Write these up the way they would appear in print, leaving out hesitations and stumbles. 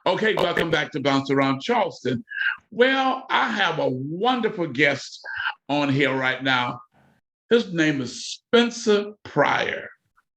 Okay, welcome back to Bounce Around Charleston. Well, I have a wonderful guest on here right now. His name is Spencer Pryor.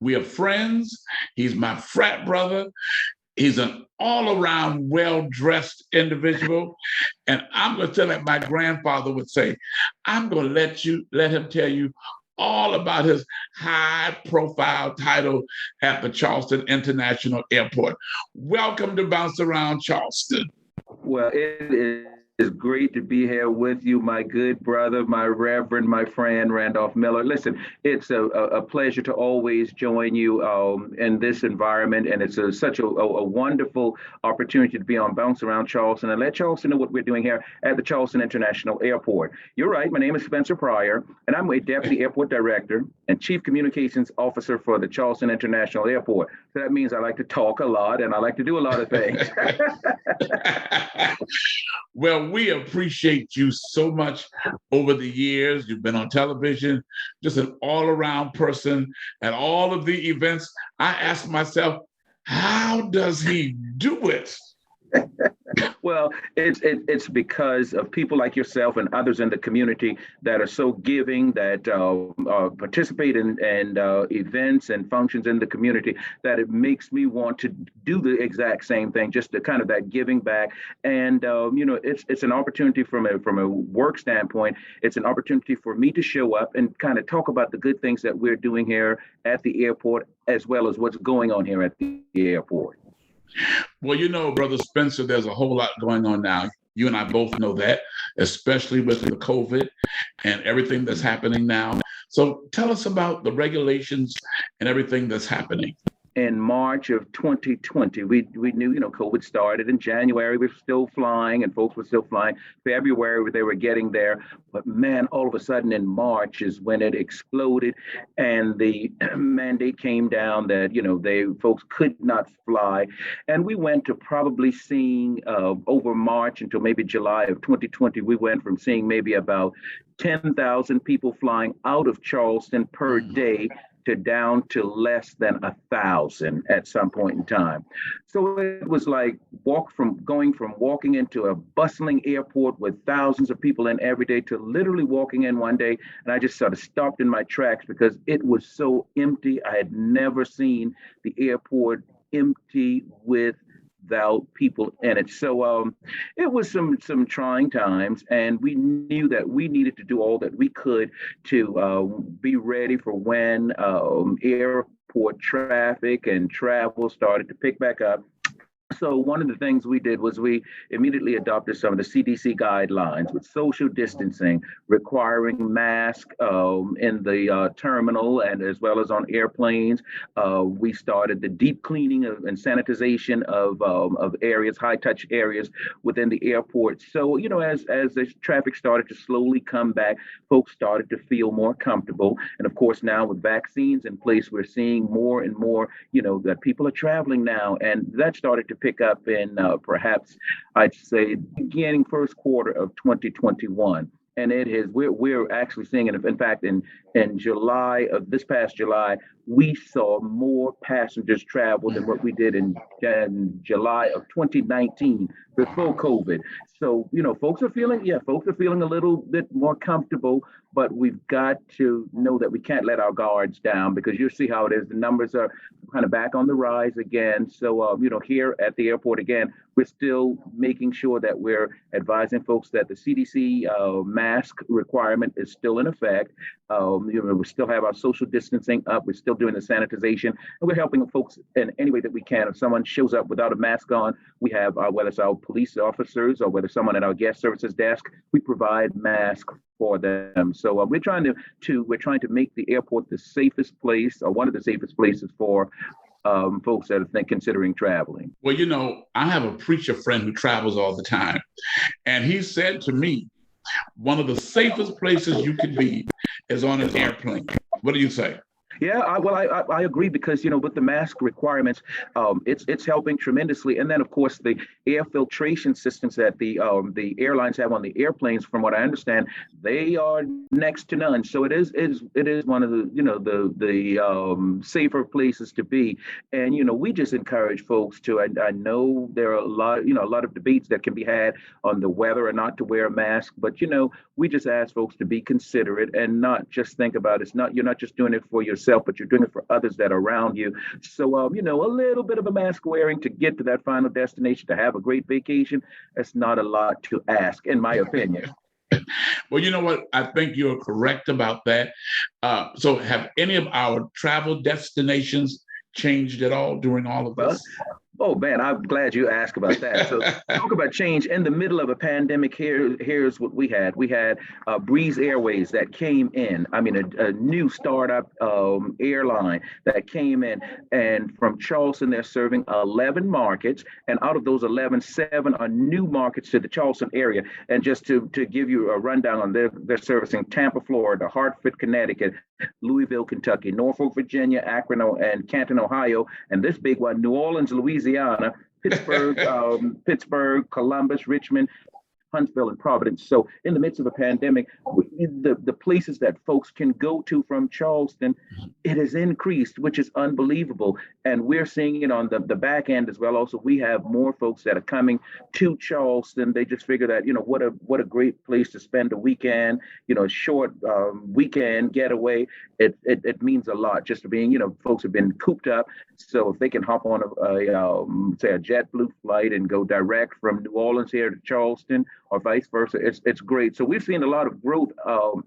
We are friends. He's my frat brother. He's an all-around well-dressed individual. And I'm going to tell him, my grandfather would say, I'm going to let him tell you all about his high-profile title at the Charleston International Airport. Welcome to Bounce Around Charleston. Well, it is great to be here with you, my good brother, my reverend, my friend, Randolph Miller. Listen, it's a pleasure to always join you in this environment, and it's such a wonderful opportunity to be on Bounce Around Charleston and let Charleston know what we're doing here at the Charleston International Airport. You're right, my name is Spencer Pryor, and I'm a Deputy Airport Director and Chief Communications Officer for the Charleston International Airport. So that means I like to talk a lot, and I like to do a lot of things. Well, we appreciate you so much over the years. You've been on television, just an all-around person at all of the events. I ask myself, how does he do it? Well, it's because of people like yourself and others in the community that are so giving, that participate in events and functions in the community, that it makes me want to do the exact same thing, just to kind of that giving back. And it's an opportunity from a work standpoint. It's an opportunity for me to show up and kind of talk about the good things that we're doing here at the airport, as well as what's going on here at the airport. Well, Brother Spencer, there's a whole lot going on now. You and I both know that, especially with the COVID and everything that's happening now. So tell us about the regulations and everything that's happening. In March of 2020, we knew, COVID started. In January, we were still flying and folks were still flying. February, they were getting there. But man, all of a sudden in March is when it exploded and the mandate came down that, folks could not fly. And we went to probably seeing over March until maybe July of 2020, we went from seeing maybe about 10,000 people flying out of Charleston per day to down to less than 1,000 at some point in time. So it was like going from walking into a bustling airport with thousands of people in every day to literally walking in one day. And I just sort of stopped in my tracks because it was so empty. I had never seen the airport empty without people in it. So it was some trying times, and we knew that we needed to do all that we could to be ready for when airport traffic and travel started to pick back up. So one of the things we did was we immediately adopted some of the CDC guidelines with social distancing, requiring masks in the terminal and as well as on airplanes. We started the deep cleaning and sanitization of areas, high touch areas within the airport. So, as the traffic started to slowly come back, folks started to feel more comfortable. And of course, now with vaccines in place, we're seeing more and more, that people are traveling now. And that started to pick up in perhaps I'd say beginning first quarter of 2021. And we're actually seeing it. In fact, in July of this past July, we saw more passengers travel than what we did in July of 2019 before COVID. So, folks are feeling a little bit more comfortable, but we've got to know that we can't let our guards down, because you see how it is. The numbers are kind of back on the rise again. So, here at the airport again, we're still making sure that we're advising folks that the CDC mask requirement is still in effect. We still have our social distancing up. We're still doing the sanitization, and we're helping folks in any way that we can. If someone shows up without a mask on, we have whether it's our police officers or whether someone at our guest services desk, we provide masks for them. So we're trying to make the airport the safest place, or one of the safest places for folks that are considering traveling. Well, I have a preacher friend who travels all the time, and he said to me, one of the safest places you could be is on an airplane. What do you say? Yeah, I agree because with the mask requirements, it's helping tremendously. And then of course the air filtration systems that the airlines have on the airplanes, from what I understand, they are next to none. So it is one of the the safer places to be. And we just encourage folks to. I know there are a lot of debates that can be had on the whether or not to wear a mask, but we just ask folks to be considerate and not just think about it's not you're not just doing it for yourself, but you're doing it for others that are around you. So a little bit of a mask wearing to get to that final destination to have a great vacation, that's not a lot to ask, in my opinion. Well, you know what? I think you're correct about that. So, have any of our travel destinations changed at all during all of Well, this? oh man, I'm glad you asked about that. So talk about change in the middle of a pandemic. Here's what we had. We had Breeze Airways that came in. I mean, a new startup airline that came in, and from Charleston, they're serving 11 markets, and out of those 11, 7 are new markets to the Charleston area. And just to give you a rundown on they're servicing Tampa, Florida, Hartford, Connecticut, Louisville, Kentucky, Norfolk, Virginia, Akron, and Canton, Ohio, and this big one, New Orleans, Louisiana, Pittsburgh, Columbus, Richmond, Huntsville, and Providence. So in the midst of a pandemic, the places that folks can go to from Charleston, it has increased, which is unbelievable. And we're seeing it on the back end as well. Also, we have more folks that are coming to Charleston. They just figure that, what a great place to spend a weekend, a short weekend getaway. It means a lot just being, folks have been cooped up. So if they can hop on say a JetBlue flight and go direct from New Orleans here to Charleston, or vice versa, it's great. So we've seen a lot of growth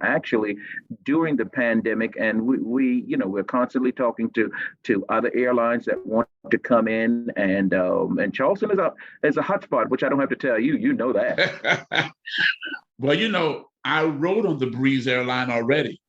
actually during the pandemic, and we're constantly talking to other airlines that want to come in, and Charleston is a hotspot, which I don't have to tell you. You know that. Well, I rode on the Breeze airline already,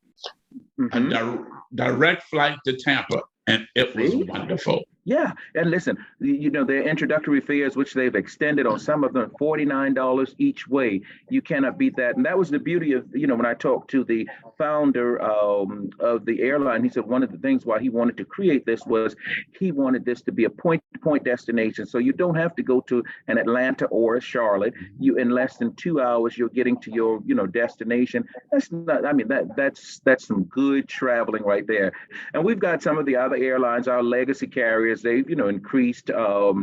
Mm-hmm. a direct flight to Tampa, and it was See? wonderful. Yeah, and listen, their introductory fares, which they've extended on some of them, $49 each way. You cannot beat that. And that was the beauty of, when I talked to the founder of the airline, he said one of the things why he wanted to create this was he wanted this to be a point-to-point destination. So you don't have to go to an Atlanta or a Charlotte. You, in less than 2 hours, you're getting to your, destination. That's not, I mean, that's some good traveling right there. And we've got some of the other airlines, our legacy carriers. They've increased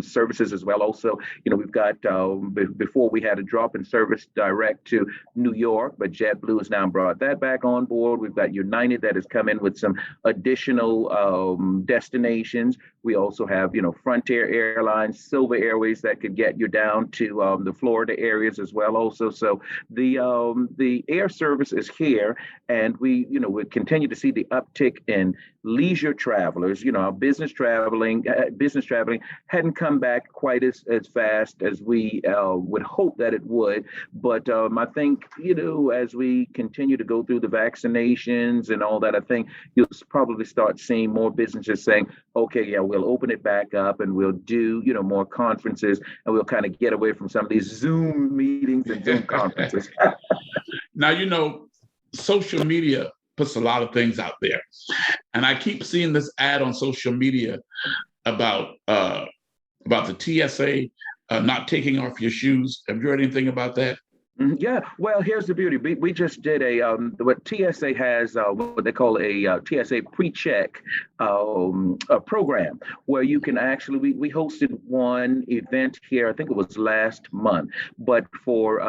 services as well. Also, we've got before we had a drop in service direct to New York, but JetBlue has now brought that back on board. We've got United that has come in with some additional destinations. We also have Frontier Airlines, Silver Airways that could get you down to the Florida areas as well. Also, so the air service is here, and we continue to see the uptick in leisure travelers. Our business traveling hadn't come back quite as fast as we would hope that it would. But I think, as we continue to go through the vaccinations and all that, I think you'll probably start seeing more businesses saying, okay, yeah, we'll open it back up and we'll do, more conferences, and we'll kind of get away from some of these Zoom meetings and Zoom conferences. Now, social media puts a lot of things out there. And I keep seeing this ad on social media about the TSA not taking off your shoes. Have you heard anything about that? Yeah, well, here's the beauty. We just did what TSA has, what they call a TSA pre-check a program where you can actually, we hosted one event here, I think it was last month, but for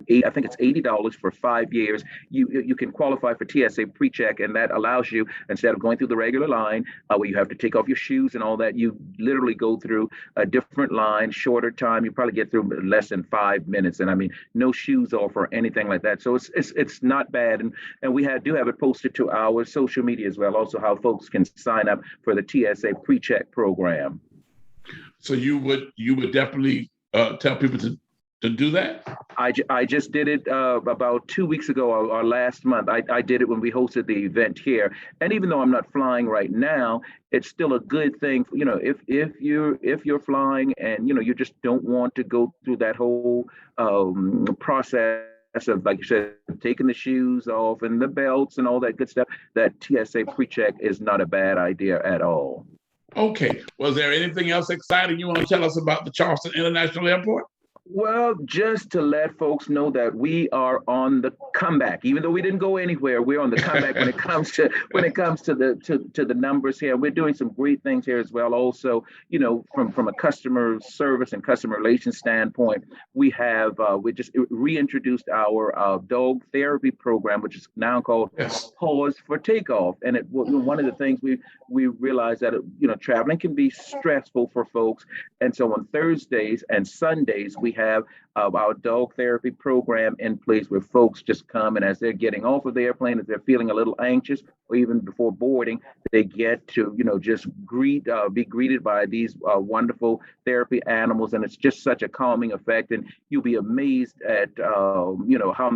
I think it's $80 for 5 years. You can qualify for TSA pre-check, and that allows you, instead of going through the regular line where you have to take off your shoes and all that, you literally go through a different line, shorter time. You probably get through less than 5 minutes, and I mean, no shoes off or anything like that. So it's not bad, and we do have it posted to our social media as well. Also, how folks can sign up for the TSA pre-check program. So you would definitely tell people to do that? I just did it about 2 weeks ago or last month. I did it when we hosted the event here. And even though I'm not flying right now, it's still a good thing. If you're flying and you just don't want to go through that whole process So, like you said, taking the shoes off and the belts and all that good stuff, that TSA pre-check is not a bad idea at all. Okay. Was there anything else exciting you want to tell us about the Charleston International Airport? Well, just to let folks know that we are on the comeback. Even though we didn't go anywhere, we're on the comeback when it comes to the numbers here. We're doing some great things here as well. Also, from a customer service and customer relations standpoint, we just reintroduced our dog therapy program, which is now called Pause for Takeoff. And one of the things we realized that traveling can be stressful for folks, and so on Thursdays and Sundays we have our dog therapy program in place where folks just come, and as they're getting off of the airplane, if they're feeling a little anxious or even before boarding, they get to just be greeted by these wonderful therapy animals, and it's just such a calming effect. And you'll be amazed at how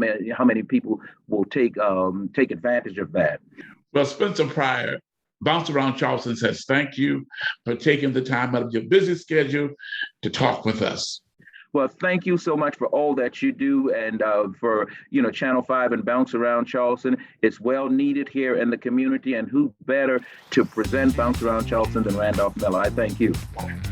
many people will take advantage of that. Well, Spencer Pryor, Bounce Around Charleston says thank you for taking the time out of your busy schedule to talk with us. Well, thank you so much for all that you do, and for Channel 5 and Bounce Around Charleston. It's well needed here in the community, and who better to present Bounce Around Charleston than Randolph Miller? I thank you.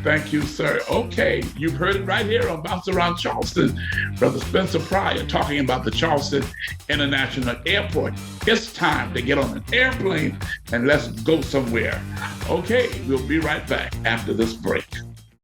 Thank you, sir. Okay, you've heard it right here on Bounce Around Charleston. Brother Spencer Pryor talking about the Charleston International Airport. It's time to get on an airplane and let's go somewhere. Okay, we'll be right back after this break.